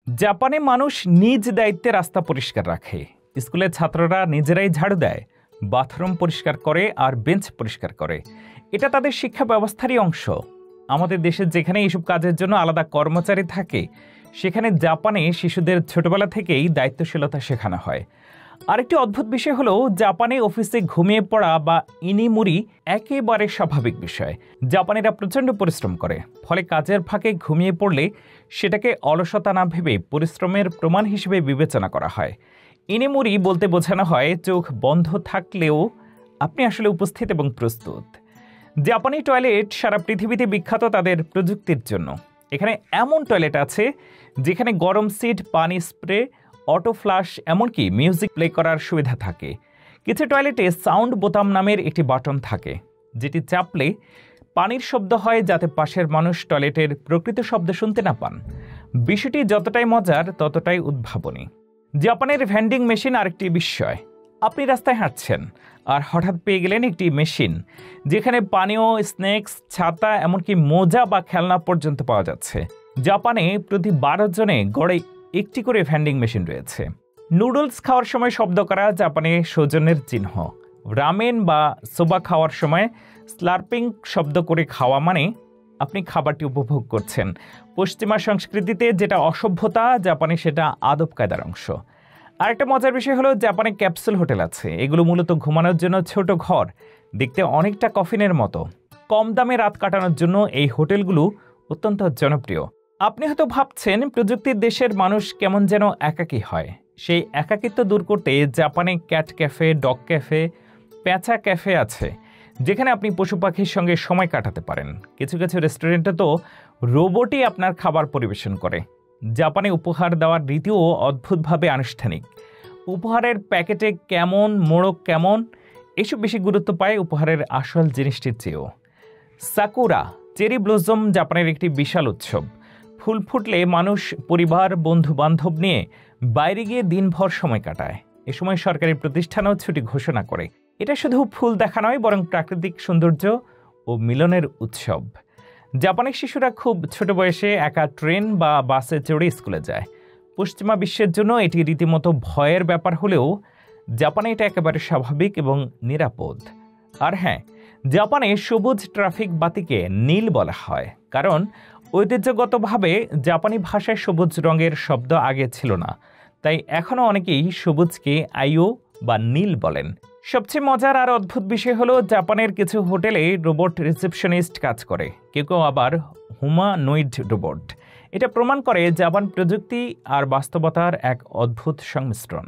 জাপানে মানুষ নিজ দায়িত্বে রাস্তা পরিষ্কার রাখে, স্কুলের ছাত্ররা নিজেরাই ঝাড়ু দেয়, বাথরুম পরিষ্কার করে আর বেঞ্চ পরিষ্কার করে। এটা তাদের শিক্ষা ব্যবস্থারই অংশ। আমাদের দেশে যেখানে এইসব কাজের জন্য আলাদা কর্মচারী থাকে, সেখানে জাপানে শিশুদের ছোটবেলা থেকেই দায়িত্বশীলতা শেখানো হয়। আরেকটি অদ্ভুত বিষয় হলো, জাপানে অফিসে ঘুমিয়ে পড়া বা ইনিমুরি একেবারে স্বাভাবিক বিষয়। জাপানিরা প্রচণ্ড পরিশ্রম করে, ফলে কাজের ফাঁকে ঘুমিয়ে পড়লে সেটাকে অলসতা না ভেবে পরিশ্রমের প্রমাণ হিসেবে বিবেচনা করা হয়। ইনিমুরি বলতে বোঝানো হয় চোখ বন্ধ থাকলেও আপনি আসলে উপস্থিত এবং প্রস্তুত। জাপানি টয়লেট সারা পৃথিবীতে বিখ্যাত তাদের প্রযুক্তির জন্য। এখানে এমন টয়লেট আছে যেখানে গরম সিট, পানি স্প্রে, অটো ফ্লাশ, এমনকি মিউজিক প্লে করার সুবিধা থাকে। কিছু টয়লেটে সাউন্ড বোতাম নামের একটি বাটন থাকে, যেটি চাপলে পানির শব্দ হয় যাতে পাশের মানুষ টয়লেটের প্রকৃত শব্দ শুনতে না পান। বিষয়টি যতটাই মজার ততটাই উদ্ভাবনী। জাপানের ভেন্ডিং মেশিন আরেকটি বিস্ময়। আপনি রাস্তায় হাঁটছেন আর হঠাৎ পেয়ে গেলেন একটি মেশিন যেখানে পানীয়, স্ন্যাক্স, ছাতা, এমনকি মোজা বা খেলনা পর্যন্ত পাওয়া যাচ্ছে। জাপানে প্রতি 12 জনে গড়ে একটি করে ভেন্ডিং মেশিন রয়েছে। নুডলস খাওয়ার সময় শব্দ করা জাপানে সৌজন্যের চিহ্ন। রামেন বা সোবা খাওয়ার সময় স্লার্পিং শব্দ করে খাওয়া মানে আপনি খাবারটি উপভোগ করছেন। পশ্চিমা সংস্কৃতিতে যেটা অসভ্যতা, জাপানে সেটা আদব কায়দার অংশ। আরেকটা মজার বিষয় হলো, জাপানে ক্যাপসুল হোটেল আছে। এগুলো মূলত ঘুমানোর জন্য ছোট ঘর, দেখতে অনেকটা কফিনের মতো। কম দামে রাত কাটানোর জন্য এই হোটেলগুলো অত্যন্ত জনপ্রিয়। আপনি হয়তো ভাবছেন প্রযুক্তির দেশের মানুষ কেমন যেন একাকী হয়। সেই একাকিত্ব দূর করতে জাপানে ক্যাট ক্যাফে, ডগ ক্যাফে, পেঁচা ক্যাফে আছে, যেখানে আপনি পশু পাখির সঙ্গে সময় কাটাতে পারেন। কিছু কিছু রেস্টুরেন্টে তো রোবটই আপনার খাবার পরিবেশন করে। জাপানে উপহার দেওয়ার রীতিও অদ্ভুতভাবে আনুষ্ঠানিক। উপহারের প্যাকেটে কেমন, মোড়ক কেমন, এসব বেশি গুরুত্ব পায় উপহারের আসল জিনিসটির চেয়েও। সাকুরা, চেরি ব্লসম জাপানের একটি বিশাল উৎসব। ফুল ফুটলে মানুষ পরিবার, বন্ধু বান্ধব নিয়ে বাইরে গিয়ে দিনভর সময় কাটায়। এ সময় সরকারি প্রতিষ্ঠানও ছুটি ঘোষণা করে। এটা শুধু ফুল দেখা নয়, বরং প্রাকৃতিক সৌন্দর্য ও মিলনের উৎসব। জাপানের শিশুরা খুব ছোট বয়সে একা ট্রেন বা বাসে চড়ে স্কুলে যায়। পশ্চিমা বিশ্বের জন্য এটি রীতিমতো ভয়ের ব্যাপার হলেও জাপানে এটা একেবারে স্বাভাবিক এবং নিরাপদ। আর হ্যাঁ, জাপানে সবুজ ট্রাফিক বাতিকে নীল বলা হয়, কারণ ঐতিহ্যগতভাবে জাপানি ভাষায় সবুজ রঙের শব্দ আগে ছিল না, তাই এখনও অনেকেই সবুজকে আইও বা নীল বলেন। সবচেয়ে মজার আর অদ্ভুত বিষয় হলো, জাপানের কিছু হোটেলে রোবট রিসেপশনিস্ট কাজ করে, কেউ কেউ আবার হুমানয়েড রোবট। এটা প্রমাণ করে জাপান প্রযুক্তি আর বাস্তবতার এক অদ্ভুত সংমিশ্রণ।